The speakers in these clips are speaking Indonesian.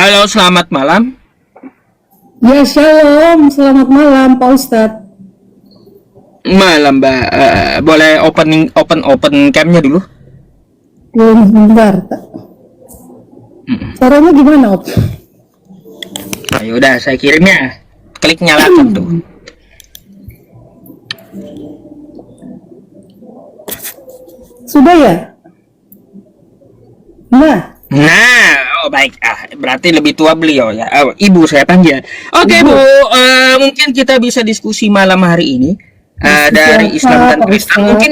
Halo, selamat malam. Ya, shalom. Selamat malam, Pak Ustadz. Malam, Mbak. Boleh open camnya dulu? Bentar. Caranya gimana, Op? Ayo udah, saya kirimnya. Klik nyalakan tuh. Sudah ya? Nah, oh baik. Berarti lebih tua beliau ya. Ibu saya panggil. Oke, Ibu. Bu. Mungkin kita bisa diskusi malam hari ini dari Diskusi Islam apa, dan Pak Kristen. Ustadz? Mungkin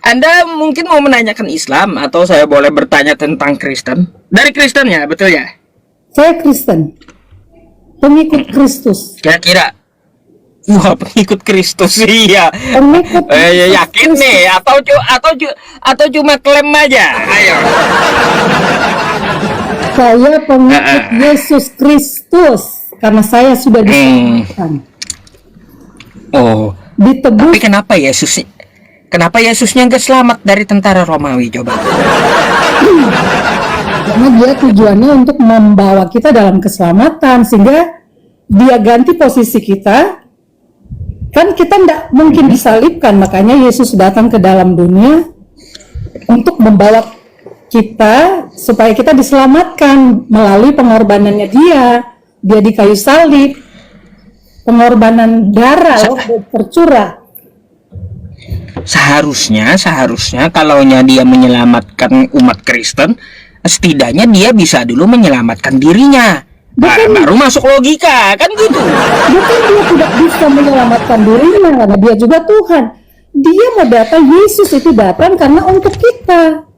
Anda mungkin mau menanyakan Islam atau saya boleh bertanya tentang Kristen? Dari Kristen ya, betul ya? Saya Kristen, pengikut Kristus. Kira-kira wah, pengikut Kristus iya. Pengikut Kristus. Yakin nih atau cuma klaim aja? Ayo. Saya pengikut Yesus Kristus karena saya sudah diselamatkan, Oh. ditebus. Tapi kenapa Yesusnya nggak selamat dari tentara Romawi coba? Karena dia tujuannya untuk membawa kita dalam keselamatan, sehingga dia ganti posisi kita. Kan kita tidak mungkin disalibkan, makanya Yesus datang ke dalam dunia untuk membawa kita supaya kita diselamatkan melalui pengorbanannya dia di kayu salib, pengorbanan darah loh, tercurah. Seharusnya kalaunya dia menyelamatkan umat Kristen, setidaknya dia bisa dulu menyelamatkan dirinya. Baru masuk logika kan gitu. Bukan dia tidak bisa menyelamatkan dirinya karena dia juga Tuhan. Dia mau datang, Yesus itu datang karena untuk kita,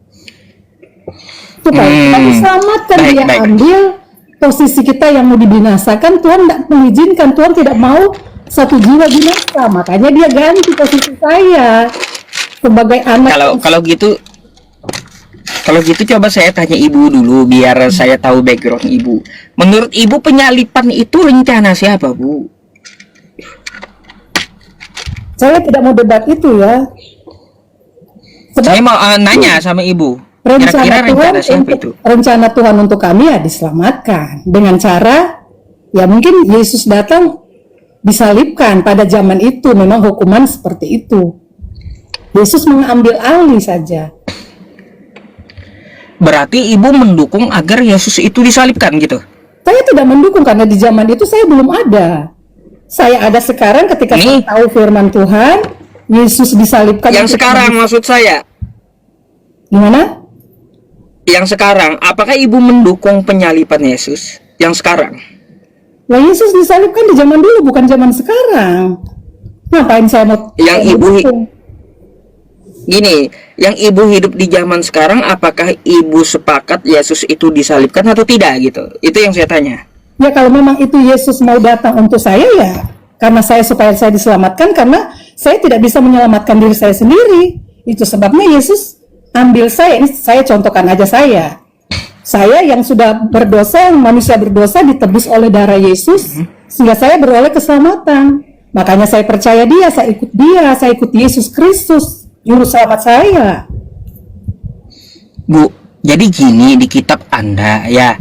supaya kita diselamatkan. Dia ambil posisi kita yang mau dibinasakan. Tuhan tidak mengizinkan, Tuhan tidak mau satu jiwa binasa, makanya dia ganti posisi saya sebagai anak. Kalau gitu coba saya tanya ibu dulu biar saya tahu background ibu. Menurut ibu penyalipan itu rencana siapa, Bu? Saya tidak mau debat itu ya. Saya mau nanya sama ibu. Kira-kira rencana siapa itu? Rencana Tuhan untuk kami ya diselamatkan dengan cara ya mungkin Yesus datang disalibkan pada zaman itu, memang hukuman seperti itu. Yesus mengambil alih saja. Berarti ibu mendukung agar Yesus itu disalibkan gitu? Saya tidak mendukung karena di zaman itu saya belum ada. Saya ada sekarang ketika saya tahu firman Tuhan, Yesus disalibkan. Yang sekarang maksud saya. Gimana? Yang sekarang, apakah ibu mendukung penyalipan Yesus? Yang sekarang? Lah Yesus disalibkan di zaman dulu, bukan zaman sekarang. Ngapain saya mau? Yang ibu gini, yang ibu hidup di zaman sekarang, apakah ibu sepakat Yesus itu disalibkan atau tidak gitu? Itu yang saya tanya. Ya kalau memang itu Yesus mau datang untuk saya ya, karena supaya saya diselamatkan, karena saya tidak bisa menyelamatkan diri saya sendiri. Itu sebabnya Yesus ambil saya. Ini saya contohkan aja saya. Saya yang sudah berdosa, manusia berdosa ditebus oleh darah Yesus, sehingga saya beroleh keselamatan. Makanya saya percaya dia, saya ikut Yesus Kristus, juru selamat saya. Bu, jadi gini di kitab Anda ya,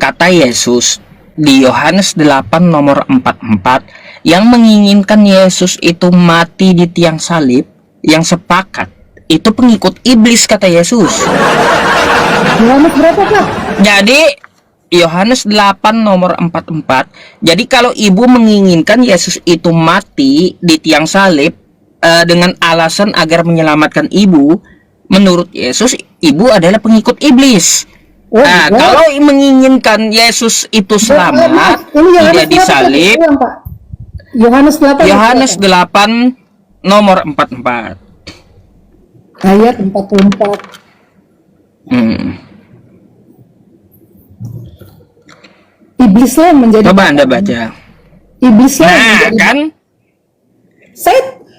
kata Yesus di Yohanes 8 nomor 44, yang menginginkan Yesus itu mati di tiang salib, yang sepakat itu pengikut iblis kata Yesus. Yohanes berapa, Pak? Jadi Yohanes 8 nomor 44. Jadi kalau ibu menginginkan Yesus itu mati di tiang salib dengan alasan agar menyelamatkan ibu, menurut Yesus ibu adalah pengikut iblis. Kalau menginginkan Yesus itu selamat, tidak disalib. Yohanes 8 nomor 44. Ayat 44. Iblislah yang menjadi. Coba Anda baca. Iblislah yang menjadi. Kan?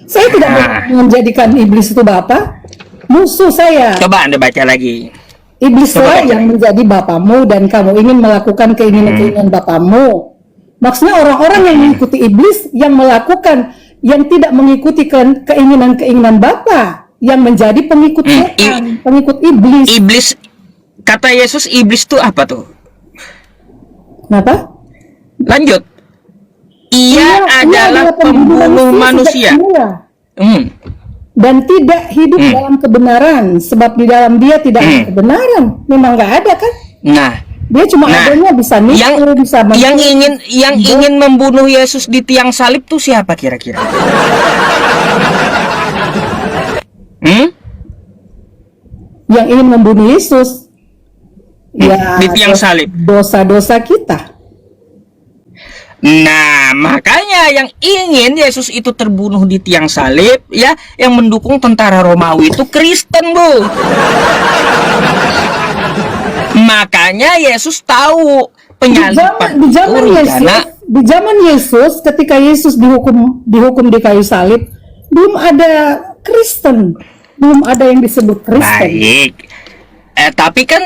Saya tidak menjadikan iblis itu bapak, musuh saya. Coba Anda baca lagi. Iblislah yang menjadi bapamu dan kamu ingin melakukan keinginan-keinginan bapamu. Maksudnya orang-orang yang mengikuti iblis, yang melakukan, yang tidak mengikuti keinginan-keinginan bapa, yang menjadi pengikut setan, pengikut iblis. Iblis, kata Yesus, iblis itu apa tuh? Kenapa? Lanjut. Ia adalah pembunuh manusia. sejak semula, dan tidak hidup dalam kebenaran, sebab di dalam dia tidak ada kebenaran. Memang nggak ada kan? Nah, Dia cuma adanya bisa nipu, bisa yang ingin membunuh Yesus di tiang salib tuh siapa kira-kira? Yang ingin membunuh Yesus, ya di tiang salib. Dosa-dosa kita. Nah, makanya yang ingin Yesus itu terbunuh di tiang salib, ya, yang mendukung tentara Romawi itu Kristen, Bu. Makanya Yesus tahu penyaliban di zaman Yesus, ketika Yesus dihukum di kayu salib, belum ada Kristen, belum ada yang disebut Kristen. Baik. Tapi kan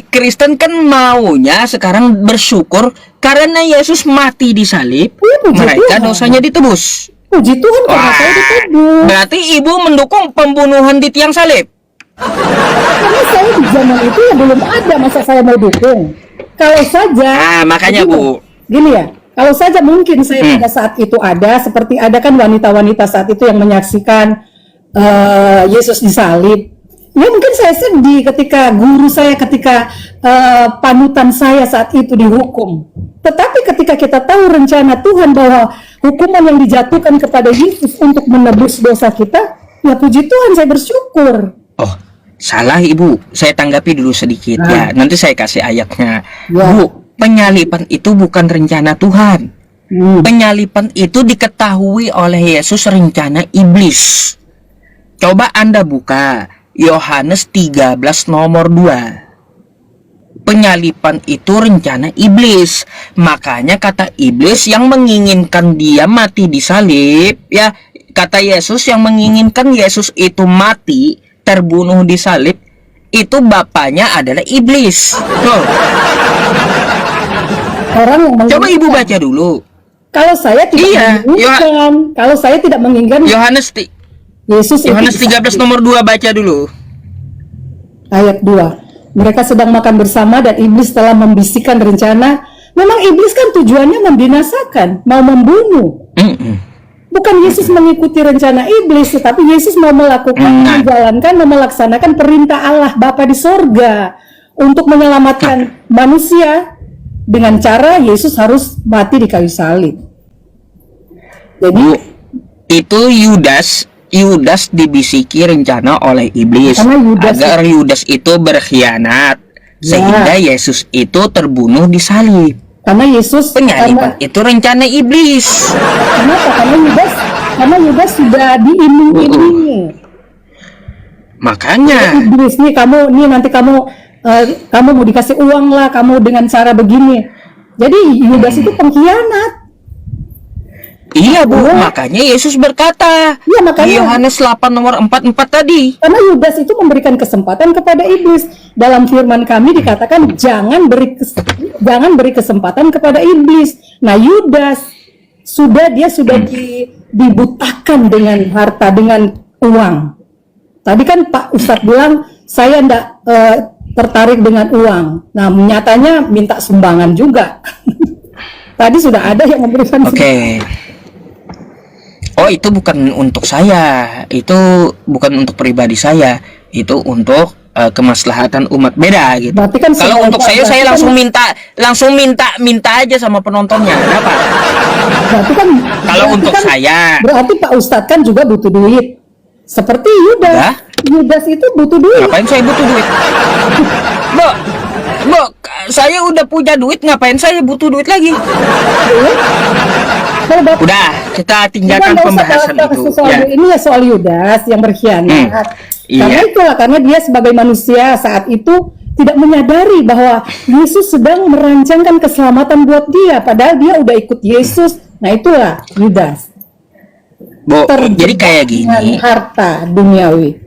Kristen kan maunya sekarang bersyukur karena Yesus mati di salib, mereka dosanya ditebus. Puji Tuhan karena saya ditebus. Berarti ibu mendukung pembunuhan di tiang salib? Karena saya di zaman itu ya belum ada, masa saya mau dukung. Kalau saja, makanya gini ya, kalau saja mungkin saya pada saat itu ada, seperti ada kan wanita-wanita saat itu yang menyaksikan Yesus disalib. Ya mungkin saya sedih ketika guru saya, ketika panutan saya saat itu dihukum. Tetapi ketika kita tahu rencana Tuhan bahwa hukuman yang dijatuhkan kepada Yesus untuk menebus dosa kita, ya puji Tuhan, saya bersyukur. Oh, salah ibu, saya tanggapi dulu sedikit ya, nanti saya kasih ayatnya. Ya. Bu, penyaliban itu bukan rencana Tuhan. Penyaliban itu diketahui oleh Yesus rencana iblis. Coba Anda buka Yohanes 13 nomor 2. Penyaliban itu rencana iblis. Makanya kata iblis yang menginginkan dia mati di salib, ya, kata Yesus yang menginginkan Yesus itu mati, terbunuh di salib, itu bapaknya adalah iblis. Tuh. Coba ibu baca dulu. Kalau saya tidak menginginkan, kalau saya tidak menginginkan Yohanes 13 nomor 2, baca dulu. Ayat 2. Mereka sedang makan bersama dan iblis telah membisikkan rencana. Memang iblis kan tujuannya membinasakan, mau membunuh. Bukan Yesus mengikuti rencana iblis, tetapi Yesus mau melakukan, menjalankan, melaksanakan perintah Allah Bapa di sorga untuk menyelamatkan manusia dengan cara Yesus harus mati di kayu salib. Jadi itu Yudas dibisiki rencana oleh iblis agar Yudas itu berkhianat, sehingga Yesus itu terbunuh di salib. Karena Yesus penyaliban itu rencana iblis. Kenapa? Karena Yudas sudah diiming-imingi. Makanya iblis nih, nanti kamu mau dikasih uang lah, kamu dengan cara begini. Jadi Yudas itu pengkhianat. Iya Bu, makanya Yesus berkata di Yohanes 8 nomor 44 tadi. Karena Yudas itu memberikan kesempatan kepada iblis. Dalam firman kami dikatakan jangan beri kesempatan kepada iblis. Nah Yudas sudah dibutakan dengan harta, dengan uang. Tadi kan Pak Ustadz bilang saya tidak tertarik dengan uang. Nah nyatanya minta sumbangan juga. Tadi sudah ada yang memberikan sumbangan. Oh, itu bukan untuk saya, itu bukan untuk pribadi saya, itu untuk kemaslahatan umat, beda gitu. Kan kalau untuk saya langsung minta aja sama penontonnya. Kenapa? Kalau untuk saya, berarti Pak Ustadz kan juga butuh duit. Seperti Yudas. Yudas itu butuh duit. Ngapain saya butuh duit? Bu, saya udah punya duit, ngapain saya butuh duit lagi? Udah, kita tinggalkan pembahasan itu. Ini ya soal Yudas yang berkhianat. Karena dia sebagai manusia saat itu tidak menyadari bahwa Yesus sedang merancangkan keselamatan buat dia, padahal dia udah ikut Yesus. Nah itulah Yudas. Jadi kayak gini. Harta duniawi.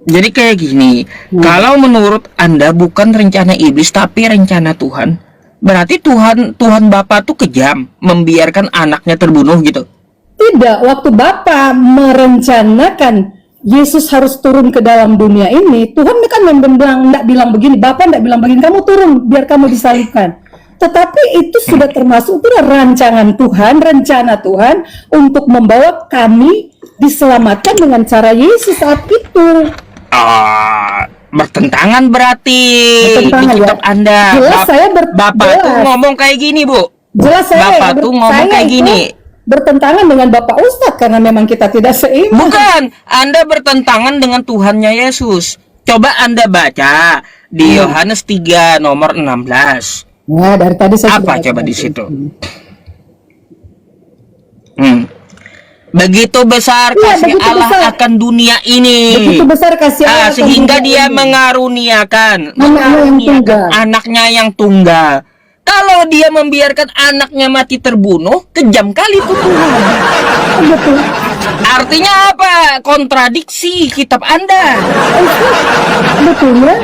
Jadi kayak gini. Kalau menurut Anda bukan rencana iblis tapi rencana Tuhan, berarti Tuhan Bapa tuh kejam membiarkan anaknya terbunuh gitu? Tidak, waktu Bapa merencanakan Yesus harus turun ke dalam dunia ini, Tuhan kan enggak bilang begini, Bapa enggak bilang begini, kamu turun biar kamu disalibkan. Tetapi itu sudah termasuk, itu rancangan Tuhan, rencana Tuhan untuk membawa kami diselamatkan dengan cara Yesus saat itu. Bertentangan berarti Bertentangan, di kitab ya. Anda. Jelas saya Bapak tuh jelas. ngomong kayak gini, Bu. Jelas Bapak saya, tuh ngomong saya kayak itu gini. bertentangan dengan Bapak Ustadz karena memang kita tidak seiman. Bukan, Anda bertentangan dengan Tuhannya Yesus. Coba Anda baca di Yohanes 3 nomor 16. Nah, dari tadi saya Apa sudah coba baca di itu. situ? Begitu besar Iya, kasih begitu Allah besar. akan dunia ini. Begitu besar kasih Allah akan Sehingga dunia dia ini. mengaruniakan yang tunggal. anaknya yang tunggal. Kalau dia membiarkan anaknya mati terbunuh, kejam kali itu Tuhan. Betul. Artinya apa? Kontradiksi kitab Anda. Betulnya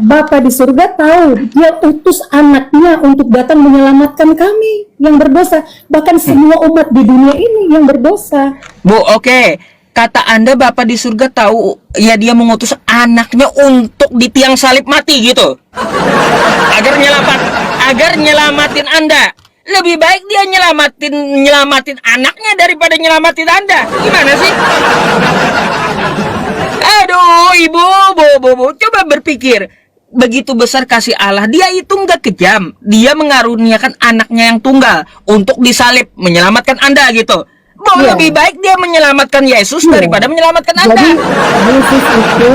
Bapa di surga tahu dia utus anaknya untuk datang menyelamatkan kami yang berdosa, bahkan semua umat di dunia ini yang berdosa. Bu, oke. Kata Anda Bapak di surga tahu ya dia mengutus anaknya untuk di tiang salib mati gitu. Agar nyelamatin Anda. Lebih baik dia nyelamatin anaknya daripada nyelamatin Anda. Gimana sih? Aduh, Ibu, Bu, coba berpikir. Begitu besar kasih Allah, dia itu nggak kejam. Dia mengaruniakan anaknya yang tunggal untuk disalib, menyelamatkan Anda gitu. Iya. Lebih baik dia menyelamatkan Yesus daripada menyelamatkan Anda. Jadi Yesus itu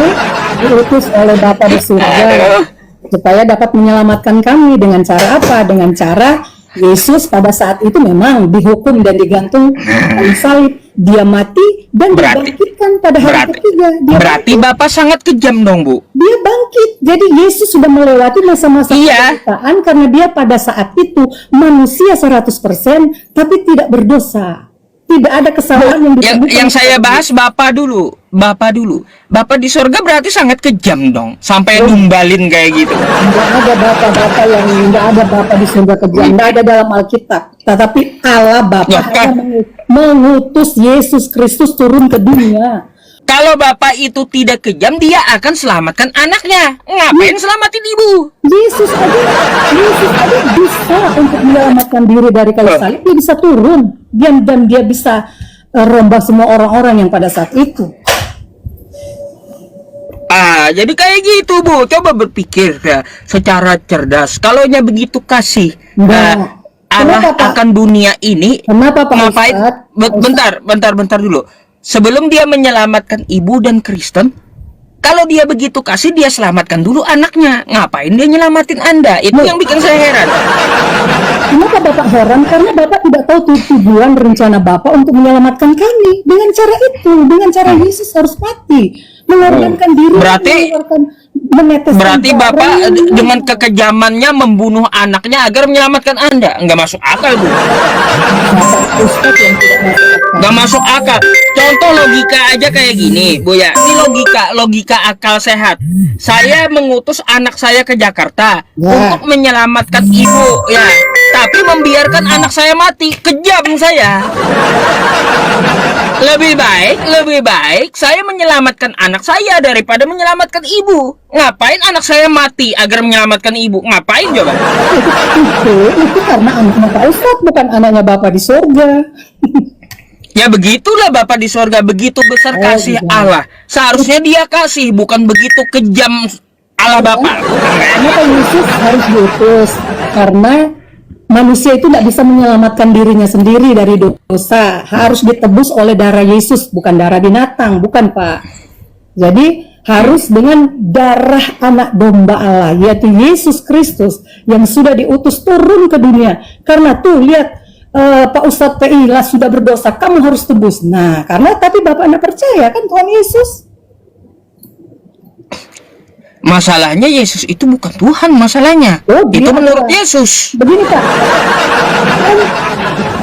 diutus oleh Bapa di surga supaya dapat menyelamatkan kami dengan cara apa? Dengan cara Yesus pada saat itu memang dihukum dan digantung kayu salib, dia mati dan dibangkitkan pada hari ketiga. Berarti Bapak sangat kejam dong, Bu. Dia bangkit. Jadi Yesus sudah melewati masa-masa penderitaan karena dia pada saat itu manusia 100% tapi tidak berdosa. Tidak ada kesalahan yang ditemukan. Yang saya bahas Bapak dulu. Bapak di surga berarti sangat kejam dong. Sampai numbalin kayak gitu. Tidak ada Bapak-Bapak yang tidak ada Bapak di surga kejam. Tidak ada dalam Alkitab. Tetapi Allah Bapa hanya mengutus Yesus Kristus turun ke dunia. Kalau Bapak itu tidak kejam, dia akan selamatkan anaknya. Ngapain selamatin Ibu? Yesus ada bisa untuk menyelamatkan diri dari kayu salib. Dia bisa turun dan dia bisa rombak semua orang-orang yang pada saat itu. Jadi kayak gitu, Bu. Coba berpikir ya, secara cerdas. Kalaunya begitu kasih Allah akan dunia ini. Kenapa Pak ngapain? Ustadz? Bentar dulu. Sebelum dia menyelamatkan ibu dan Kristen, kalau dia begitu kasih, dia selamatkan dulu anaknya. Ngapain dia nyelamatin Anda? Itu yang bikin saya heran. Kenapa Bapak heran? Karena Bapak tidak tahu tujuan rencana Bapak untuk menyelamatkan kami. Dengan cara itu, dengan cara Yesus harus mati, mengorbankan diri, Berarti Bapak dengan kekejamannya membunuh anaknya agar menyelamatkan Anda. Nggak masuk akal, Bu. Nggak masuk akal. Contoh logika aja kayak gini, Bu ya. Ini logika akal sehat. Saya mengutus anak saya ke Jakarta untuk menyelamatkan ibu, ya. Tapi membiarkan anak saya mati, kejam saya. Lebih baik saya menyelamatkan anak saya daripada menyelamatkan ibu. Ngapain anak saya mati agar menyelamatkan ibu? Ngapain coba? Itu karena anaknya Pak Ustadz, bukan anaknya Bapak di surga. Ya begitulah Bapak di surga, begitu besar kasih Allah. Seharusnya dia kasih, bukan begitu kejam Allah Bapak. Kenapa Yesus harus diutus? Karena manusia itu tidak bisa menyelamatkan dirinya sendiri dari dosa. Harus ditebus oleh darah Yesus, bukan darah binatang, bukan Pak. Jadi harus dengan darah anak domba Allah, yaitu Yesus Kristus yang sudah diutus turun ke dunia. Karena tuh lihat, Pak Ustadz P.I.lah sudah berdosa, kamu harus tebus. Nah, tapi Bapak Anda percaya kan Tuhan Yesus? Masalahnya Yesus itu bukan Tuhan, masalahnya. Itu menurut Yesus. Begini Pak,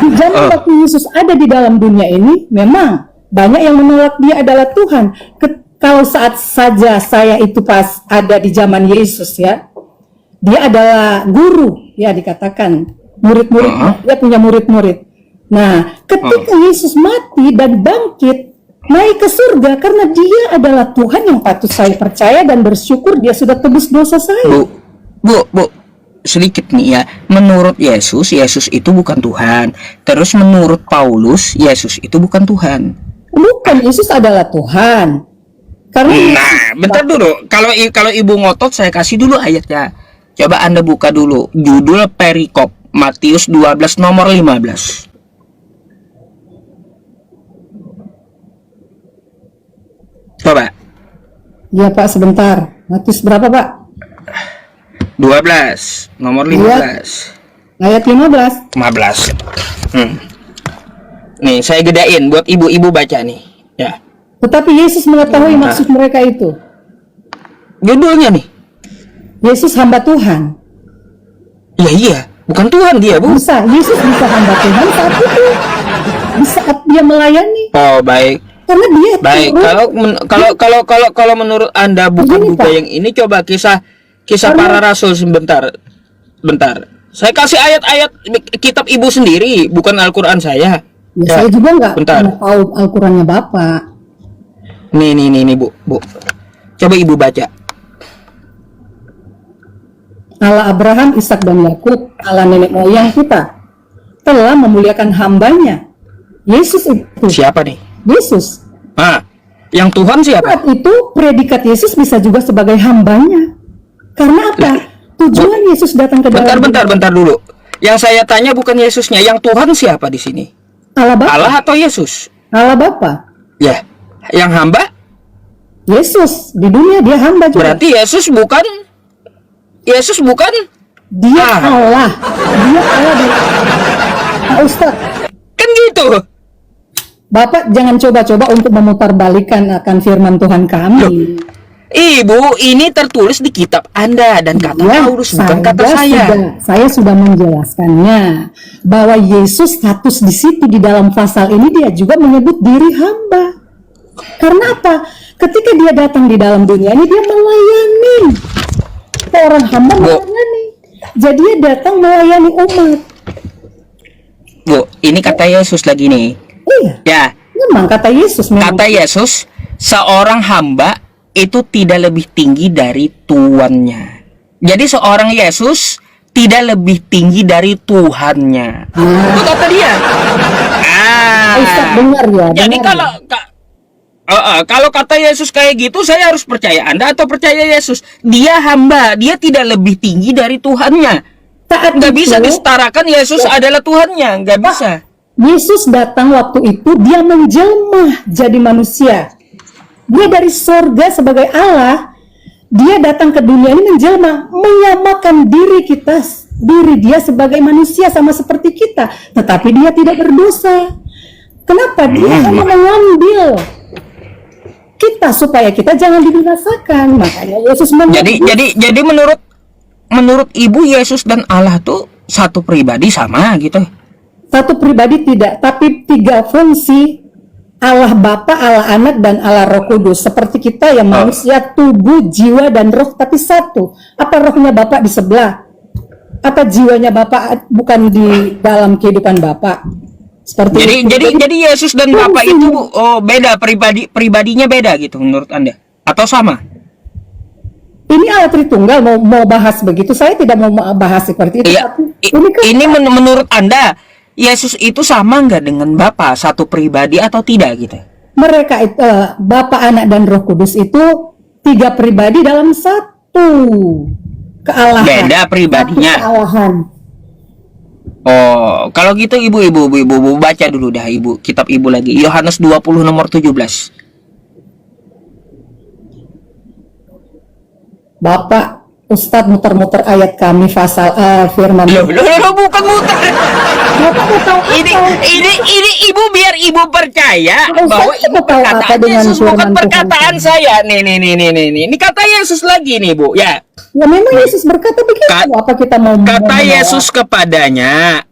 di zaman waktu Yesus ada di dalam dunia ini, memang banyak yang menolak dia adalah Tuhan. Kalau saat saja saya itu pas ada di zaman Yesus ya, dia adalah guru, ya dikatakan murid-murid, dia punya murid-murid. Nah, ketika Yesus mati dan bangkit, naik ke surga karena dia adalah Tuhan yang patut saya percaya dan bersyukur dia sudah tebus dosa saya. Bu, sedikit nih ya. Menurut Yesus, Yesus itu bukan Tuhan. Terus menurut Paulus, Yesus itu bukan Tuhan. Bukan, Yesus adalah Tuhan. Karena Nah, bentar dulu. Kalau ibu ngotot, saya kasih dulu ayatnya. Coba Anda buka dulu judul perikop Matius 12 nomor 15. Coba. Ya Pak, sebentar. Matius berapa Pak? 12 nomor 15. Ayat 15. 15. Nih, saya gedain buat ibu-ibu baca nih. Ya. Tetapi Yesus mengetahui maksud mereka itu. Judulnya nih. Yesus hamba Tuhan. Ya iya, bukan Tuhan dia, Bu. Yesus bisa hamba Tuhan saat itu. Di saat dia melayani. Oh, baik. Karena dia Baik, kalau menurut Anda bukan buku yang ini, coba kisah para rasul sebentar. Bentar. Saya kasih ayat-ayat kitab ibu sendiri, bukan Al-Qur'an saya. Ya, saya juga nggak bentar. tahu Al-Qur'annya Bapak. Nih, Bu. Coba ibu baca. Allah Abraham, Ishak dan Yakub, Allah nenek moyang kita, telah memuliakan hambanya. Yesus itu. Siapa nih? Yesus. Yang Tuhan siapa? Saat itu predikat Yesus bisa juga sebagai hambanya. Karena apa? Tujuan Yesus datang ke dalam. Bentar dulu. Yang saya tanya bukan Yesusnya, yang Tuhan siapa di sini? Allah Bapa. Allah atau Yesus? Allah Bapa. Ya. Yang hamba? Yesus. Di dunia dia hamba juga. Berarti Yesus bukan Dia Allah. Dia Allah dan Pak Ustadz. kan gitu. Bapak jangan coba-coba untuk memutarbalikan akan firman Tuhan kami. Ibu, ini tertulis di kitab Anda dan kata Paulus, bukan kata saya. Saya sudah menjelaskannya bahwa Yesus status di situ di dalam pasal ini dia juga menyebut diri hamba. Karena apa? Ketika dia datang di dalam dunia ini dia melayani. Orang hamba melayani. Jadi dia datang melayani umat. Bu, ini kata Yesus lagi nih. Iya. Ya. Memang kata Yesus. Kata Yesus, seorang hamba itu tidak lebih tinggi dari tuannya. Jadi seorang Yesus tidak lebih tinggi dari Tuhannya. Itu kata dia. Ustaz, dengar ya. Jadi kalau kata Yesus kayak gitu, saya harus percaya Anda atau percaya Yesus? Dia hamba, dia tidak lebih tinggi dari Tuhannya. Nggak bisa disetarakan Yesus adalah Tuhannya, nggak bisa. Yesus datang waktu itu, dia menjelma jadi manusia. Dia dari sorga sebagai Allah, dia datang ke dunia ini menjelma, menyamakan diri dia sebagai manusia sama seperti kita, tetapi dia tidak berdosa. Kenapa? Dia hanya mengambil kita supaya kita jangan dibinasakan. Makanya Yesus jadi menurut ibu, Yesus dan Allah tuh satu pribadi sama gitu. Satu pribadi tidak, tapi tiga fungsi. Allah Bapa, Allah Anak, dan Allah Roh Kudus. Seperti kita yang manusia, tubuh, jiwa, dan roh, tapi satu. Apa rohnya Bapak di sebelah? Apa jiwanya Bapak bukan di dalam kehidupan Bapak? Seperti jadi Yesus dan Bapak itu beda, pribadinya beda gitu menurut Anda? Atau sama? Ini Allah Tritunggal mau bahas begitu. Saya tidak mau bahas seperti itu. Iya, ini menurut Anda Yesus itu sama nggak dengan Bapa, satu pribadi atau tidak gitu? Mereka itu Bapa, Anak, dan Roh Kudus itu tiga pribadi dalam satu kealahan. Beda pribadinya. Kealahan. Oh, kalau gitu ibu baca dulu dah ibu kitab ibu lagi. Yohanes 20 nomor 17. Bapak Ustadz muter-muter ayat kami pasal firman. Loh, bukan muter. Ini ibu biar ibu percaya bahwa ibu perkataan Yesus bukan perkataan saya. Nih. Ini kata Yesus lagi nih, Bu. Ya. Ya memang Yesus berkata begitu. Apa kita mau kata Yesus kepadanya,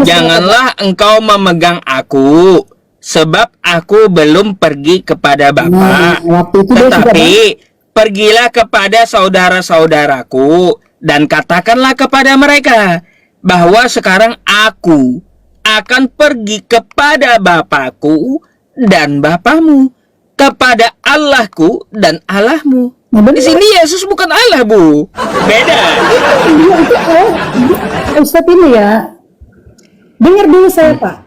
janganlah engkau memegang aku, sebab aku belum pergi kepada Bapa. Tetapi pergilah kepada saudara-saudaraku dan katakanlah kepada mereka bahwa sekarang aku akan pergi kepada Bapakku dan Bapamu, kepada Allahku dan Allahmu. Nah, Di benar. sini Yesus bukan Allah, Bu. Beda. Dia itu Ustaz ini ya. Dengar dulu saya, Pak.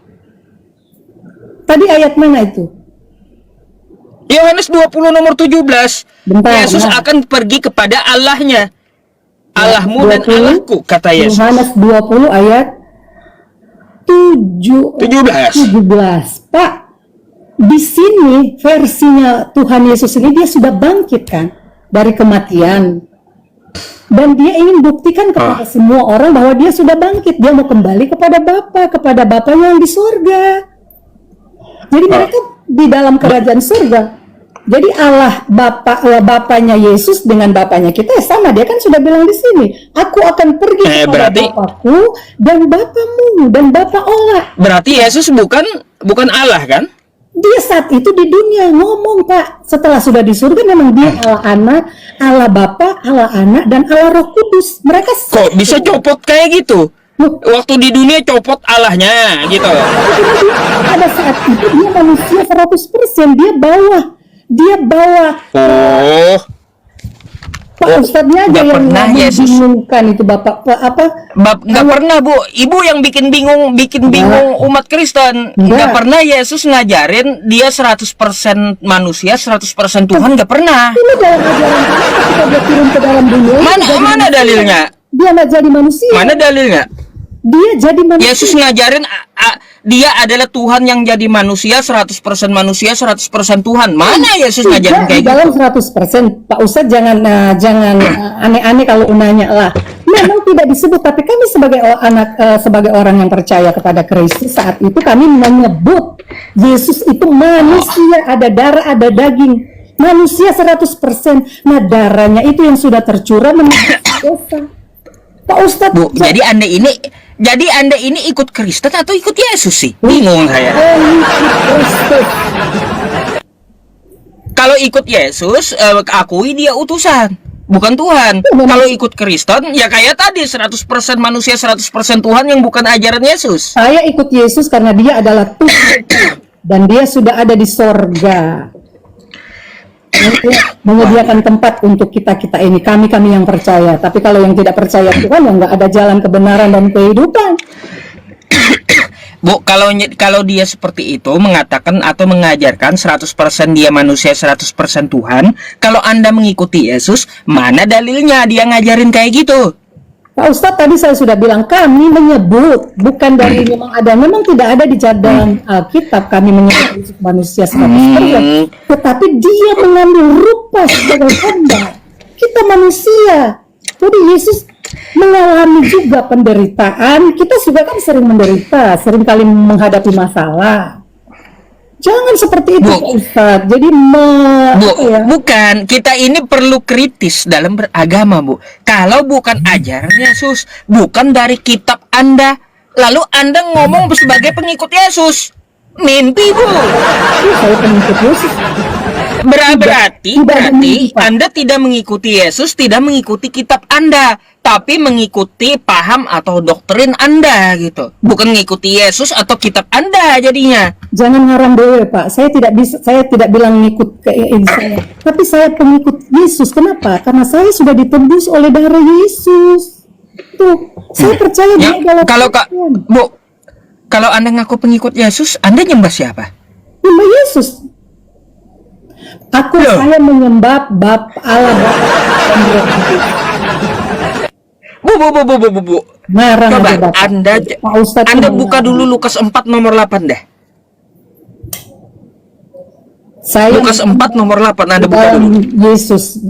Tadi ayat mana itu? Yohanes 20 nomor 17. Bentar, Yesus nah. akan pergi kepada Allahnya. Allahmu dan 20, Allahku, kata Yesus. Yohanes 20 ayat 17. Pak, di sini versinya Tuhan Yesus ini dia sudah bangkit kan dari kematian. Dan dia ingin buktikan kepada semua orang bahwa dia sudah bangkit. Dia mau kembali kepada Bapaknya yang di surga. Jadi mereka di dalam kerajaan surga. Jadi Allah Bapaknya Yesus dengan Bapaknya kita sama. Dia kan sudah bilang di sini, aku akan pergi kepada Bapakku dan Bapamu dan Bapa Allah. Berarti Yesus bukan Allah kan? Dia saat itu di dunia ngomong, Pak. Setelah sudah di surga memang dia Allah Anak, Allah Bapa, Allah Anak dan Allah Roh Kudus. Mereka Kok bisa copot kayak gitu? Waktu di dunia copot Allahnya gitu. Pada saat itu dia manusia 100%, dia bawa Oh, Pak Ustadznya aja nggak yang pernah Yesus. membingungkan itu Bapak apa? nggak pernah, Bu. Ibu yang bikin bingung umat Kristen. Nggak pernah Yesus ngajarin dia 100% manusia, 100% Tuhan, nggak pernah. Ini dalam ajaran ketika dia turun ke dalam dunia. Mana dalilnya? Dia nggak jadi manusia. Mana dalilnya? Dia jadi manusia. Yesus ngajarin dia adalah Tuhan yang jadi manusia, 100% manusia, 100% Tuhan. Mana Yesus ngajarin kayak di dalam gitu? 100%. Pak Ustadz jangan aneh-aneh kalau nanya lah. Memang tidak disebut, tapi kami sebagai orang yang percaya kepada Kristus saat itu kami menyebut Yesus itu manusia, ada darah, ada daging. Manusia 100%. Nah, darahnya itu yang sudah tercurah menjadi dosa. Pak Ustadz, Bu, jadi Anda ini ikut Kristen atau ikut Yesus sih? Bingung saya. Kalau ikut Yesus, akui dia utusan, bukan Tuhan. Kalau ikut Kristen, ya kayak tadi 100% manusia, 100% Tuhan yang bukan ajaran Yesus. Saya ikut Yesus karena dia adalah Tuhan dan dia sudah ada di sorga. Menyediakan tempat untuk kita ini, kami yang percaya. Tapi kalau yang tidak percaya Tuhan, ya nggak ada jalan kebenaran dan kehidupan. Bu, kalau dia seperti itu mengatakan atau mengajarkan 100% dia manusia, 100% Tuhan, kalau Anda mengikuti Yesus, mana dalilnya dia ngajarin kayak gitu? Pak Ustadz, tadi saya sudah bilang kami menyebut, bukan dari memang tidak ada di dalam Alkitab kami menyebut manusia 100%, tetapi dia mengambil rupa sebagai hamba. Kita manusia. Jadi Yesus mengalami juga penderitaan. Kita juga kan sering menderita, sering kali menghadapi masalah. Jangan seperti itu, Pak Ustadz. Jadi bukan, kita ini perlu kritis dalam beragama, Bu. Kalau bukan ajaran Yesus, bukan dari kitab Anda, lalu Anda ngomong sebagai pengikut Yesus, mimpi, Bu. Saya pengikut Yesus. Berarti Anda tidak mengikuti Yesus, tidak mengikuti kitab Anda, tapi mengikuti paham atau doktrin Anda gitu. Bukan mengikuti Yesus atau kitab Anda jadinya. Jangan ngarang dulu ya, Pak. Saya tidak bilang ngikut ke ini saya. Tapi saya pengikut Yesus. Kenapa? Karena saya sudah ditebus oleh darah Yesus. Tuh, saya percaya dia adalah Tuhan. Bu, kalau Anda ngaku pengikut Yesus, Anda nyembah siapa? Nyembah Yesus. Saya menyembah Allah Bapa dan Roh Kudus. Bu. Coba Anda buka dulu Lukas 4 nomor 8 deh. Lukas 4 nomor 8 Anda buka dulu. Yesus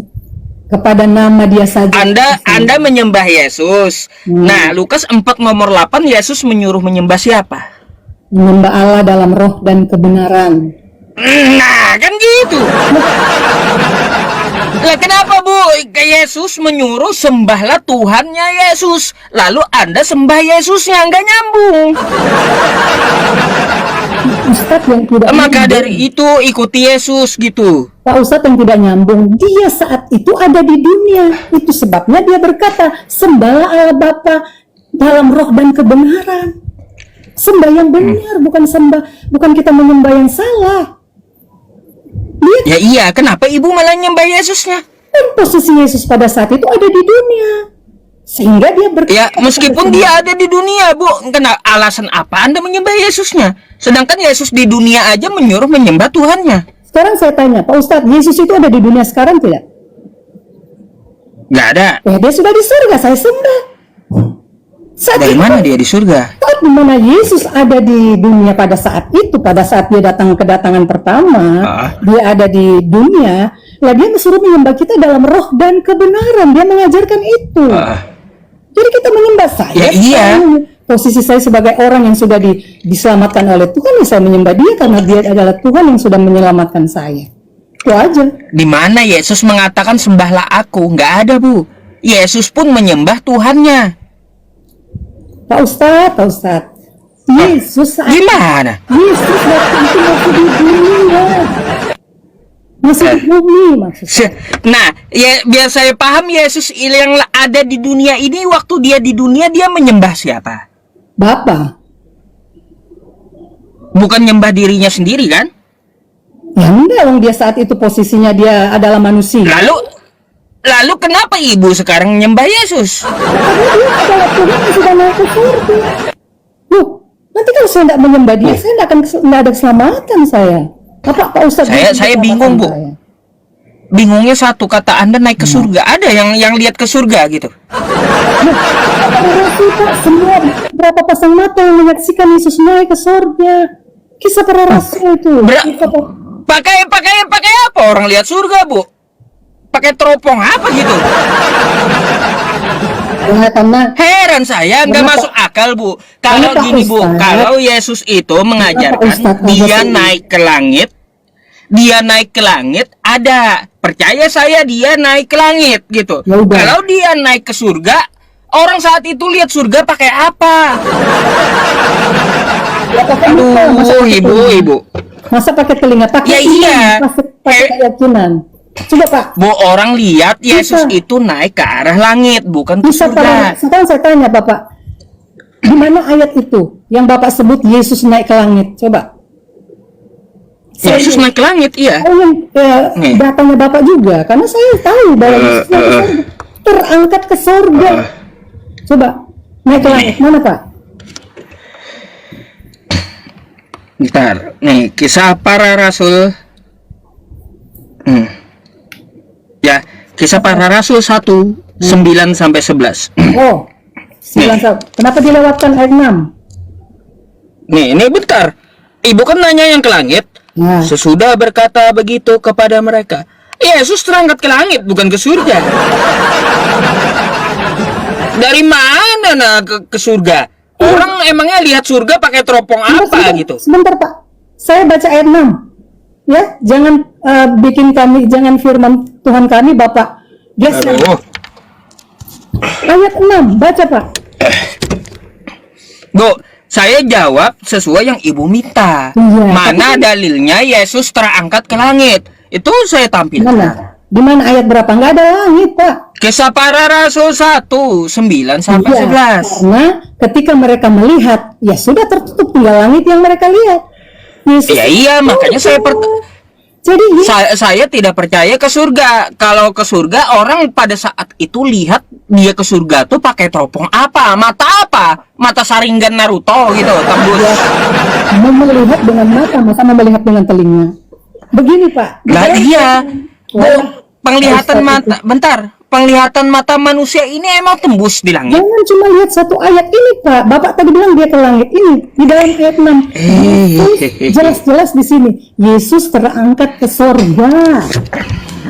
kepada nama dia saja. Anda menyembah Yesus. Nah, Lukas 4 nomor 8 Yesus menyuruh menyembah siapa? Menyembah Allah dalam roh dan kebenaran. Nah, kan gitu. Lah kenapa, Bu? Yesus menyuruh sembahlah Tuhannya Yesus. Lalu Anda sembah Yesusnya, nggak nyambung. Ustadz yang tidak Maka dari itu ikuti Yesus gitu. Pak Ustadz yang tidak nyambung, dia saat itu ada di dunia. Itu sebabnya dia berkata, sembahlah Allah Bapa dalam roh dan kebenaran. Sembah yang benar, bukan kita menyembah yang salah. Ya iya, kenapa ibu malah nyembah Yesusnya? Dan posisi Yesus pada saat itu ada di dunia. Sehingga dia berkata, Ya, meskipun dia ada di dunia, Bu, kenapa alasan apa Anda menyembah Yesusnya? Sedangkan Yesus di dunia aja menyuruh menyembah Tuhannya. sekarang saya tanya, Pak Ustadz, Yesus itu ada di dunia sekarang tidak? Nggak ada. Ya, dia sudah di surga, saya sembah. Dari mana dia di surga? Saat dimana Yesus ada di dunia pada saat itu, pada saat dia datang kedatangan pertama, dia ada di dunia, lah dia suruh menyembah kita dalam roh dan kebenaran. Dia mengajarkan itu. Jadi kita menyembah saya. Ya, iya. Posisi saya sebagai orang yang sudah diselamatkan oleh Tuhan, ya saya menyembah dia karena dia adalah Tuhan yang sudah menyelamatkan saya. Itu aja. Di mana Yesus mengatakan sembahlah aku? Nggak ada, Bu. Yesus pun menyembah Tuhannya. Pak Ustadz. Yesus Gimana? Yesus waktu itu masih di dunia. Masih di bumi maksudnya. Nah, ya biar saya paham, Yesus yang ada di dunia ini, waktu dia di dunia dia menyembah siapa? Bapa. Bukan nyembah dirinya sendiri kan? Ya enggak, dia saat itu posisinya dia adalah manusia. Lalu kenapa ibu sekarang nyembah Yesus? Karena dia adalah Tuhan yang sudah naik ke surga. Loh, nanti kalau saya tidak menyembah dia, saya tidak ada keselamatan saya. Apa Pak Ustadz? Saya bingung, Bu. Bingungnya satu, kata Anda naik ke surga. Ada yang lihat ke surga gitu? Rasul Pak, semua berapa pasang mata yang menyaksikan Yesus naik ke surga. Kisah para rasul itu. Pakai apa orang lihat surga, Bu? Pakai teropong apa gitu? Heran saya, nggak masuk akal, Bu. Kalau gini, Bu, kalau Yesus itu mengajarkan dia naik ke langit, ada. Percaya saya, dia naik ke langit gitu. Kalau dia naik ke surga, orang saat itu lihat surga pakai apa? Aduh, ibu. Masa pakai telinga? Ya iya. Pakai keyakinan. Coba Pak. Bu, orang lihat Yesus itu naik ke arah langit, bukan ke surga. Sekarang saya tanya Bapak, di mana ayat itu yang Bapak sebut Yesus naik ke langit? Coba. Yesus naik ke langit, iya. Datangnya Bapak juga, karena saya tahu bahwa Yesus terangkat ke surga. Coba, naik ke langit, mana Pak? Bentar, nih Kisah Para Rasul. Ya, Kisah Para Rasul 1, 9 sampai 11. Oh, 9. Kenapa dilewatkan ayat 6? Ini bentar. Ibu kan nanya yang ke langit. Nah. Sesudah berkata begitu kepada mereka, Yesus terangkat ke langit, bukan ke surga. Dari mana ke surga? Orang emangnya lihat surga pakai teropong apa gitu? Sebentar Pak, saya baca ayat 6. Ya, jangan jangan firman Tuhan kami Bapak geser. Ayat 6, baca Pak. Bu, saya jawab sesuai yang ibu minta. Iya, mana dalilnya Yesus terangkat ke langit? Itu saya tampilkan. Di mana ayat berapa? Nggak ada langit Pak. Kisah Para Rasul 1, 9 sampai 11. Karena ketika mereka melihat, ya sudah tertutup, tinggal langit yang mereka lihat. Yesus iya, makanya jadi saya tidak percaya ke surga. Kalau ke surga, orang pada saat itu lihat dia ke surga tuh pakai teropong apa? Mata apa? Mata Sharingan Naruto gitu, tembus. Melihat dengan mata, masa melihat dengan telinga. Begini Pak. Lah iya. Penglihatan mata, bentar. Penglihatan mata manusia ini emang tembus di langit. Jangan cuma lihat satu ayat ini Pak. Bapak tadi bilang dia ke langit ini di dalam ayat 6. Jelas-jelas di sini Yesus terangkat ke surga.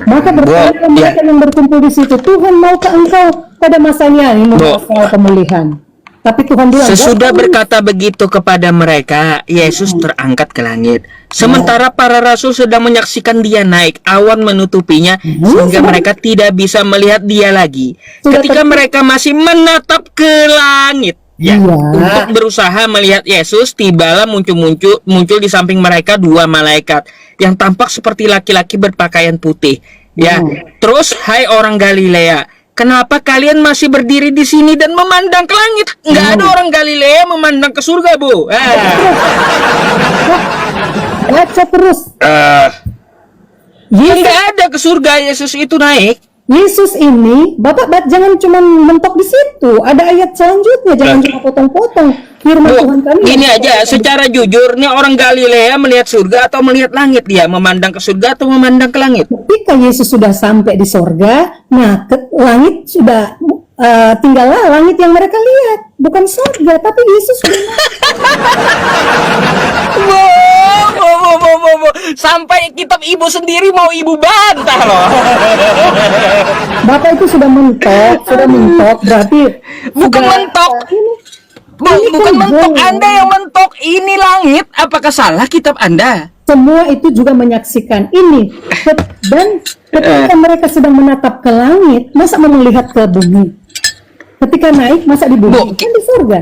Maka berkata mereka yang berkumpul di situ, Tuhan maukah engkau pada masanya ini membawa pemulihan? Tapi Tuhan bilang, sesudah berkata begitu kepada mereka, Yesus terangkat ke langit. Sementara para rasul sedang menyaksikan dia naik, awan menutupinya sehingga mereka tidak bisa melihat dia lagi. Ketika mereka masih menatap ke langit, untuk berusaha melihat Yesus, tibalah muncul di samping mereka dua malaikat yang tampak seperti laki-laki berpakaian putih. Terus, hai orang Galilea, kenapa kalian masih berdiri di sini dan memandang ke langit? Nggak ada orang Galilea memandang ke surga, Bu. Baca terus. Nggak ada ke surga Yesus itu naik. Yesus ini, jangan cuma mentok di situ. Ada ayat selanjutnya, jangan cuma potong-potong. Firman Bu, Tuhan kami. ini aja secara jujur nih, orang Galilea melihat surga atau melihat langit? Dia memandang ke surga atau memandang ke langit? Ketika Yesus sudah sampai di sorga, nah langit sudah tinggallah langit yang mereka lihat, bukan surga, tapi Yesus sudah Bu. Sampai kitab ibu sendiri mau ibu bantah loh. Bapak itu sudah mentok, berarti Bukan sudah- mentok. Bu, Ini bukan kan mentok, bohong. Anda yang mentok. Ini langit. Apakah salah kitab Anda? semua itu juga menyaksikan ini. Dan ketika mereka sedang menatap ke langit, masa mau melihat ke bumi? Ketika naik, masa di bumi? Bu, Kan di surga.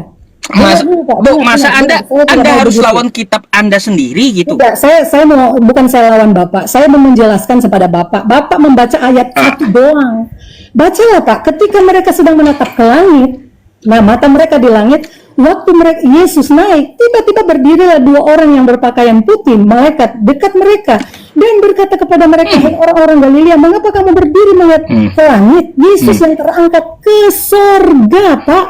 Masa, Dengar dulu, Pak. Bu, Dengar, masa dengar, Anda dengar. Saya tidak Anda mau harus begitu. lawan kitab Anda sendiri gitu. Tidak, bukan saya lawan Bapak. Saya mau menjelaskan kepada Bapak. Bapak membaca ayat satu doang. Bacalah Pak, ketika mereka sedang menatap ke langit, nah mata mereka di langit, waktu Yesus naik, tiba-tiba berdirilah dua orang yang berpakaian putih, malaikat dekat mereka, dan berkata kepada mereka, "Hai orang-orang Galilea, mengapa kamu berdiri melihat ke langit? Yesus yang terangkat ke surga, Pak."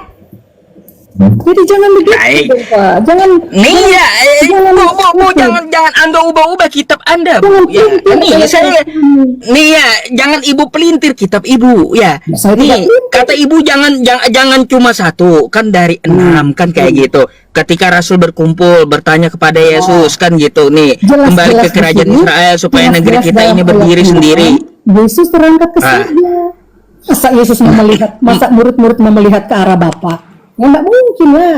Jadi jangan begitu, Baik. Pak. Jangan. Nih ya, jangan- Bu, jangan Anda ubah-ubah kitab Anda, Jangan Bu. Ya, pelintir, nih jangan saya, pelintir. nih ya, jangan ibu pelintir kitab ibu, ya. Saya tidak Nih, pelintir. kata ibu jangan cuma satu, kan dari 6 kan kayak gitu. Ketika Rasul berkumpul bertanya kepada Yesus kan gitu, nih kembali ke kerajaan di sini, Israel supaya negeri jelas-jelas kita dalam ini ayat berdiri 6, sendiri. Yesus terangkat ke Ah. surga. Masa Yesus mau melihat, masa murid-murid mau melihat ke arah Bapa? Ya nggak mungkin lah.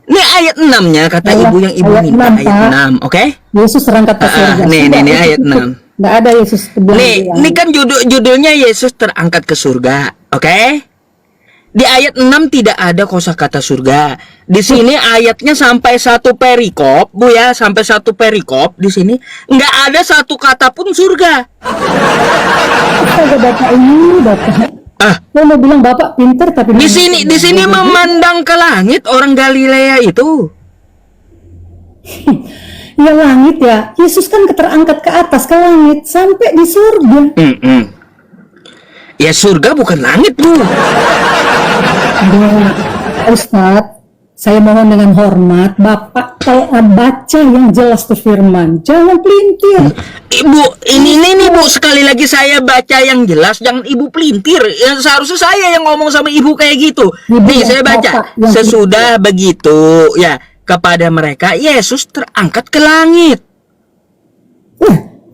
Nih ayat 6-nya kata Ayat- ibu yang ibu ayat minta 6, ayat Pak. 6, oke? Yesus terangkat ke surga. nih, Sudah, nih, itu ayat cukup. 6. Nggak ada Yesus bilang. Nih kan judulnya Yesus terangkat ke surga, oke? Di ayat 6 tidak ada kosakata surga. Di sini ayatnya sampai satu perikop, Bu ya, sampai satu perikop di sini nggak ada satu kata pun surga. Astaga, Bapak ini, Bapak. Ah, Saya mau bilang Bapak pinter tapi di sini memandang ke langit orang Galilea itu. ya langit ya. Yesus kan terangkat ke atas ke langit sampai di surga. Ya surga bukan langit, Bu. Aduh, Ustadz, saya mohon dengan hormat, Bapak baca yang jelas tuh firman, jangan pelintir. Ibu, ini nih Bu, sekali lagi saya baca yang jelas, jangan ibu pelintir. Ya, seharusnya saya yang ngomong sama ibu kayak gitu. Ibu Nih yang saya baca. bapak yang Sesudah begitu, ya kepada mereka Yesus terangkat ke langit.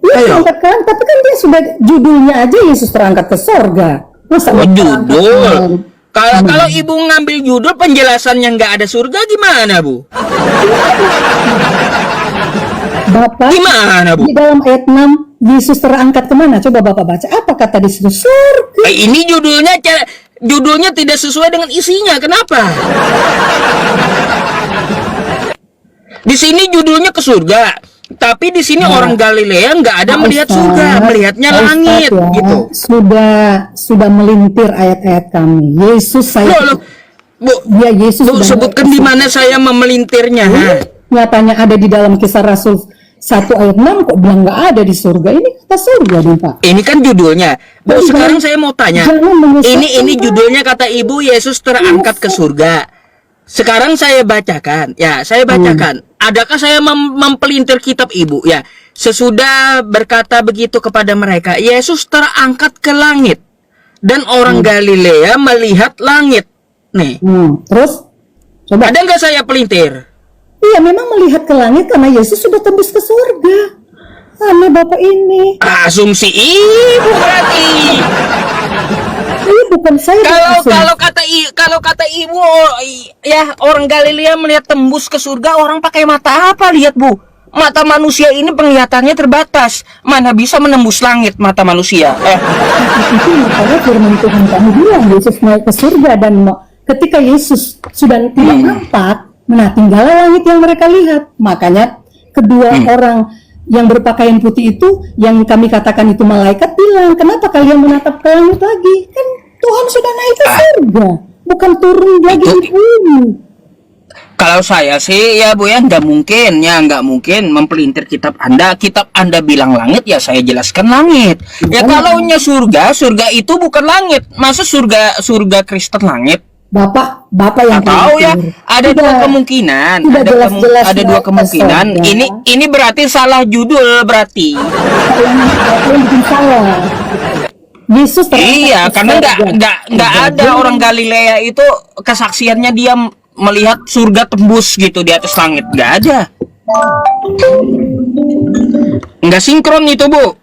Dia Ayo. terangkat ke langit, tapi kan dia sudah judulnya aja Yesus terangkat ke sorga. Masa Oh, dia terangkat ke judul. langit? Kalau ibu ngambil judul penjelasannya nggak ada surga gimana, Bu? Bapak, Gimana, Bu? di dalam ayat 6, Yesus terangkat kemana? Coba Bapak baca. Apa kata di situ? Surga. Ini judulnya tidak sesuai dengan isinya. Kenapa? Di sini judulnya ke surga, tapi di sini orang Galilea nggak ada melihat Ustadz, surga, melihatnya Ustadz langit, ya, gitu. Sudah melintir ayat-ayat kami. Yesus saya Loh, Bu, dia Yesus Bu, sudah sebutkan di mana saya memelintirnya. Ha? nyatanya ada di dalam Kisah Rasul 1 ayat 6 kok bilang nggak ada di surga. Ini kata surga nih Pak. Ini kan judulnya. Bu, Jangan- sekarang saya mau tanya. jangan menyesatkan, Ini Pak. judulnya kata Ibu Yesus terangkat ke surga. Sekarang saya bacakan. Ya, saya bacakan. Adakah saya mempelintir kitab Ibu? Ya. Sesudah berkata begitu kepada mereka, Yesus terangkat ke langit dan orang Galilea melihat langit. Nih, Terus coba. ada nggak saya pelintir? Iya memang melihat ke langit karena Yesus sudah tembus ke surga. Aneh Bapak ini. Asumsi Ibu berarti. Ini bukan saya. Kalau kata ibu, ya orang Galilea melihat tembus ke surga, orang pakai mata apa lihat, Bu? Mata manusia ini penglihatannya terbatas, mana bisa menembus langit mata manusia. Itu makanya firman Tuhan kami bilang Yesus naik ke surga dan ketika Yesus sudah tidak nampak, nah tinggallah langit yang mereka lihat. Makanya kedua orang yang berpakaian putih itu yang kami katakan itu malaikat bilang, kenapa kalian menatap ke langit lagi? Kan Tuhan sudah naik ke surga, bukan turun lagi di bumi. Kalau saya sih ya Bu ya nggak mungkin mempelintir kitab Anda. Kitab Anda bilang langit, ya saya jelaskan langit. Ya kalaunya surga itu bukan langit. Masa surga Kristen langit? Bapak yang Nggak tahu ya. pelintir. Ada Tidak- dua kemungkinan. tidak jelas-jelas Ada dua naik ke kemungkinan. surga. Ini berarti salah judul berarti. Bapak yang bikin salah. Yesus terangkat Iya, ke karena surga. nggak ada orang Galilea itu kesaksiannya dia melihat surga tembus gitu di atas langit, nggak ada. Nggak sinkron itu Bu.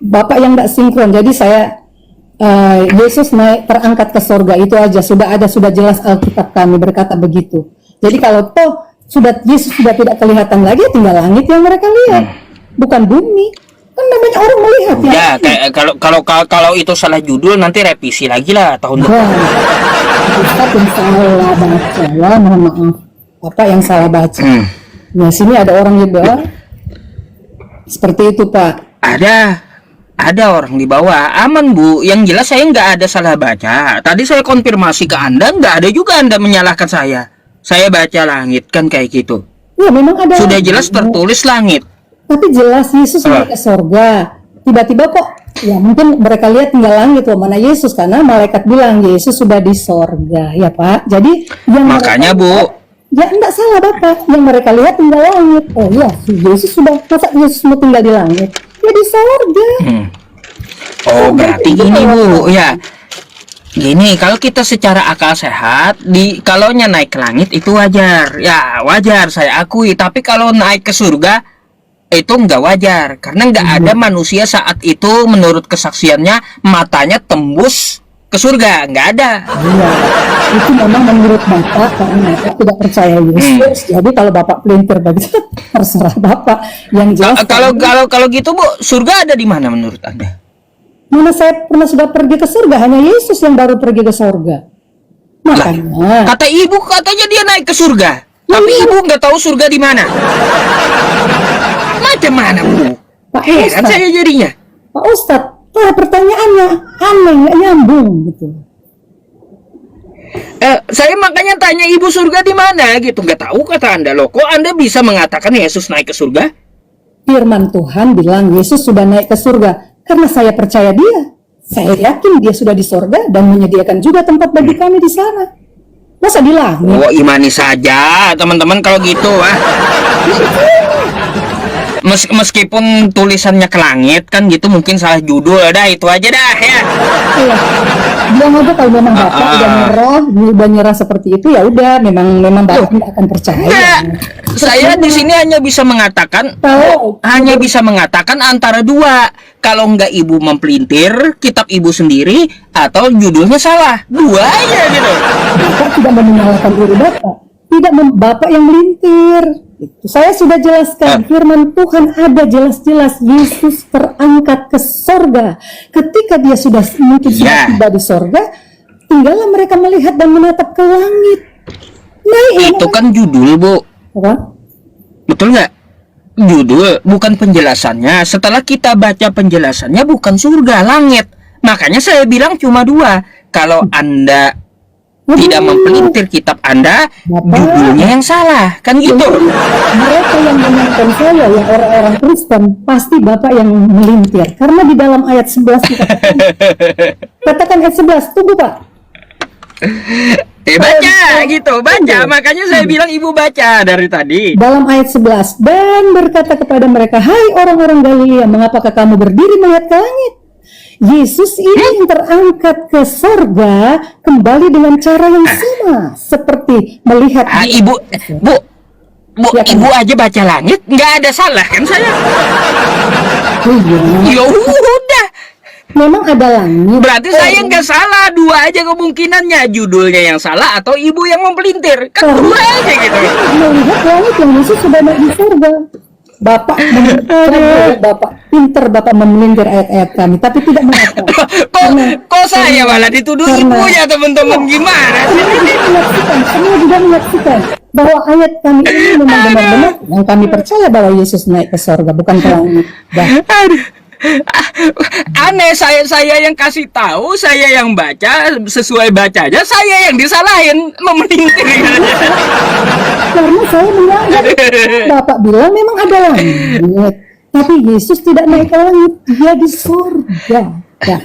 Bapak yang nggak sinkron. Jadi saya Yesus naik terangkat ke surga itu aja sudah jelas Alkitab kami berkata begitu. Jadi kalau toh Yesus sudah tidak kelihatan lagi, tinggal langit yang mereka lihat, bukan bumi. Kan namanya orang melihat ya. Ya, kayak kalau itu salah judul nanti revisi lagi lah tahun depan. Wah, Ustaz yang salah baca ya, mohon maaf. Bapak yang salah baca. Nah, sini ada orang juga seperti itu Pak. Ada orang di bawah, aman Bu. Yang jelas saya nggak ada salah baca. Tadi saya konfirmasi ke Anda, nggak ada juga Anda menyalahkan saya. Saya baca langit kan kayak gitu. Ya memang ada. Sudah jelas tertulis langit. Tapi jelas Yesus naik ke surga. Tiba-tiba kok, ya mungkin mereka lihat tinggal langit loh, mana Yesus, karena malaikat bilang Yesus sudah di surga, ya Pak. Jadi yang Makanya Bu, ya enggak salah Bapak, yang mereka lihat tinggal langit. Oh iya, Yesus sudah, masa Yesus mau tinggal di langit? Ya di surga. oh berarti gini Bu, ya. Gini, kalau kita secara akal sehat, kalaunya naik ke langit itu wajar. Ya, wajar saya akui. Tapi kalau naik ke surga itu nggak wajar, karena nggak ada manusia saat itu menurut kesaksiannya matanya tembus ke surga, nggak ada. Iya, itu memang menurut Bapak, karena Bapak tidak percaya Yesus. Jadi kalau Bapak pelintir begitu, terserah Bapak. Yang jelas Kalau gitu Bu, surga ada di mana menurut Anda? mana saya pernah sudah pergi ke surga, hanya Yesus yang baru pergi ke surga. Makanya Kata ibu katanya dia naik ke surga, tapi ibu nggak tahu surga di mana. Macam mana Bu? Pak Heran Ustadz, saya jadinya. Pak Ustadz, pertanyaannya aneh, nggak nyambung gitu. Saya makanya tanya ibu surga di mana gitu, nggak tahu kata Anda. Loh, kok Anda bisa mengatakan Yesus naik ke surga? Firman Tuhan bilang Yesus sudah naik ke surga. Karena saya percaya dia. Saya yakin dia sudah di surga dan menyediakan juga tempat bagi kami di sana. Masa di langit? Oh, imani saja teman-teman kalau gitu. Meskipun tulisannya ke langit kan gitu, mungkin salah judul. Dah itu aja dah ya. Iya. Bilang aja kalau memang Bapak udah nyerah seperti itu, ya udah memang Bapak tidak akan percaya. Enggak. Saya di sini hanya bisa mengatakan antara dua. Kalau nggak ibu mempelintir kitab ibu sendiri atau judulnya salah. Dua aja gitu. Bapak tidak menyalahkan diri Bapak. Tidak Bapak yang melintir. Itu saya sudah jelaskan. Firman Tuhan ada jelas-jelas Yesus terangkat ke sorga. Ketika dia sudah mungkin sudah tiba di sorga, tinggallah mereka melihat dan menatap ke langit. Itu kan judul Bu. Apa? Betul nggak? Judul, bukan penjelasannya. Setelah kita baca penjelasannya, bukan surga, langit. Makanya saya bilang cuma dua. Kalau Anda tidak mempelintir kitab Anda, judulnya yang salah. Kan gitu. Mereka yang menonton saya, yang orang-orang Kristen, pasti Bapak yang melintir. Karena di dalam ayat 11 dikatakan, katakan ayat 11, tunggu Pak. Baca gitu, baca. Makanya saya bilang ibu baca dari tadi. Dalam ayat 11, dan berkata kepada mereka, hai orang-orang Galilea, mengapakah kamu berdiri melihat ke langit? Yesus ini yang terangkat ke surga kembali dengan cara yang sama seperti melihat ibu Ya kan? ibu aja baca langit, nggak ada salah kan saya? Ya udah. Memang ada langit. Berarti saya nggak salah, dua aja kemungkinannya, judulnya yang salah atau ibu yang mempelintir, kan dua aja gitu. Melihat langit yang Yesus sudah naik di surga. Bapak pinter Bapak memelintir ayat-ayat kami, tapi tidak mengapa. Kok saya malah dituduh ibunya teman-teman, gimana? Semua juga menyaksikan bahwa ayat kami ini memang benar-benar yang kami percaya bahwa Yesus naik ke surga, bukan ke langit. Aneh, saya yang kasih tahu, saya yang baca, sesuai bacanya, saya yang disalahin memelintir. Karena saya menganggap Bapak bilang memang ada langit, tapi Yesus tidak naik ke langit, dia di surga. Ya.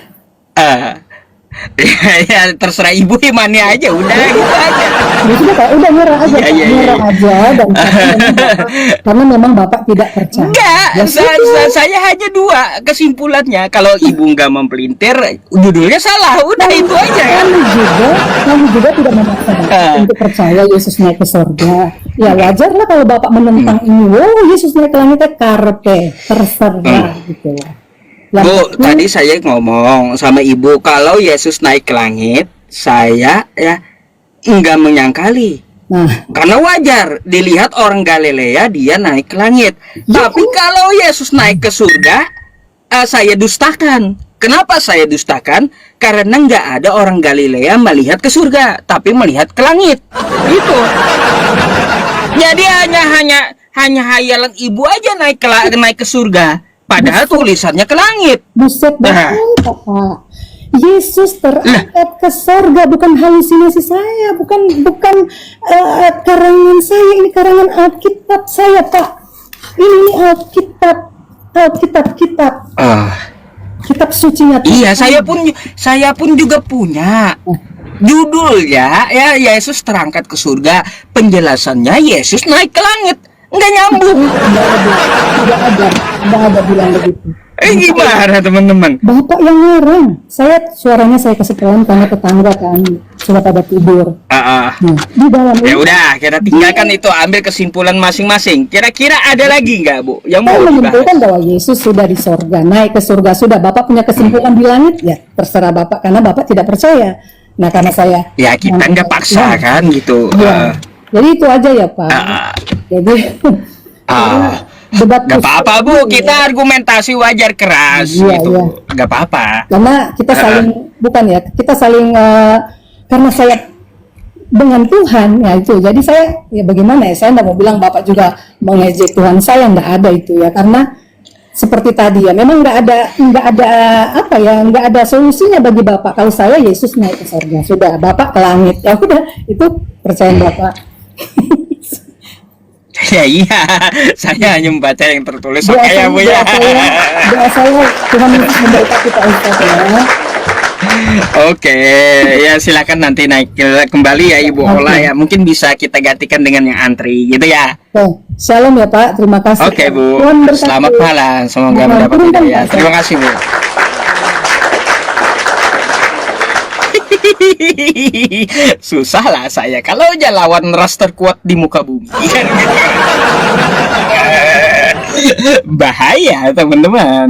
Ya, terserah ibu imannya aja, udah gitu aja. Ya sudah Pak, udah nyerah aja, Pak. Iya. Nyerah aja dan karena memang Bapak tidak percaya. Enggak, Ya sudah. saya hanya dua kesimpulannya. Kalau ibu nggak mempelintir, judulnya salah, udah itu aja kan. Kami juga tidak memaksa Bapak untuk percaya Yesus naik ke surga. Ya wajar lah kalau Bapak menentang ini. Oh, Yesus naik ke langitnya karpe, terserah gitu lah. Yang Bu, penting- tadi saya ngomong sama ibu kalau Yesus naik ke langit, saya ya nggak menyangkali. Nah, Karena wajar dilihat orang Galilea dia naik ke langit. Tapi kalau Yesus naik ke surga, saya dustakan. Kenapa saya dustakan? Karena nggak ada orang Galilea melihat ke surga, tapi melihat ke langit. Gitu. Jadi hanya hayalan ibu aja naik ke surga. Padahal tulisannya ke langit. buset Nah. banget Pak. Yesus terangkat ke surga, bukan halusinasi saya, bukan karangan saya, ini karangan Alkitab saya Pak. Ini Alkitab kitab sucinya. Iya, saya pun juga punya. Judulnya ya Yesus terangkat ke surga. Penjelasannya Yesus naik ke langit. Nggak nyambung. Tidak ada bilang begitu. Gimana teman-teman? Bapak yang ngarang. Suaranya saya kasih pelan karena tetangga kan sudah pada tidur. Ah, Nah, di dalam ya ini udah, kita tinggalkan itu, ambil kesimpulan masing-masing. Kira-kira ada lagi nggak, Bu, yang saya mau menyimpulkan dibahas? bahwa Yesus sudah di sorga, naik ke surga sudah. Bapak punya kesimpulan di langit, ya terserah Bapak karena Bapak tidak percaya. Nah, karena saya Ya kita nggak paksa kan gitu. Ya. Jadi itu aja ya Pak. Jadi debat Gak apa-apa, Bu, kita argumentasi wajar keras Iya, gitu. iya. Gak apa-apa. karena kita saling bukan ya, kita saling karena saya dengan Tuhan ya itu. Jadi saya ya bagaimana ya, saya nggak mau bilang Bapak juga mengejek Tuhan, saya nggak ada itu ya, karena seperti tadi ya memang nggak ada apa ya, nggak ada solusinya bagi Bapak. Kalau saya Yesus naik ke surga sudah, Bapak ke langit ya udah, itu percayaan Bapak. Ya iya, saya hanya membaca yang tertulis. Oke ya, Bu ya. Doa saya Tuhan Yesus memberkati kita Ustaz ya. Oke, ya silakan nanti naik kembali ya Ibu Ola ya. Mungkin bisa kita gantikan dengan yang antri gitu ya. Oke, shalom ya Pak, terima kasih. Oke Bu, Tuhan berkati. selamat malam. Semoga Mohon mendapat turunkan, hidayah. Pak. Terima kasih Bu. Susah lah saya kalau aja lawan ras terkuat di muka bumi. Bahaya teman-teman.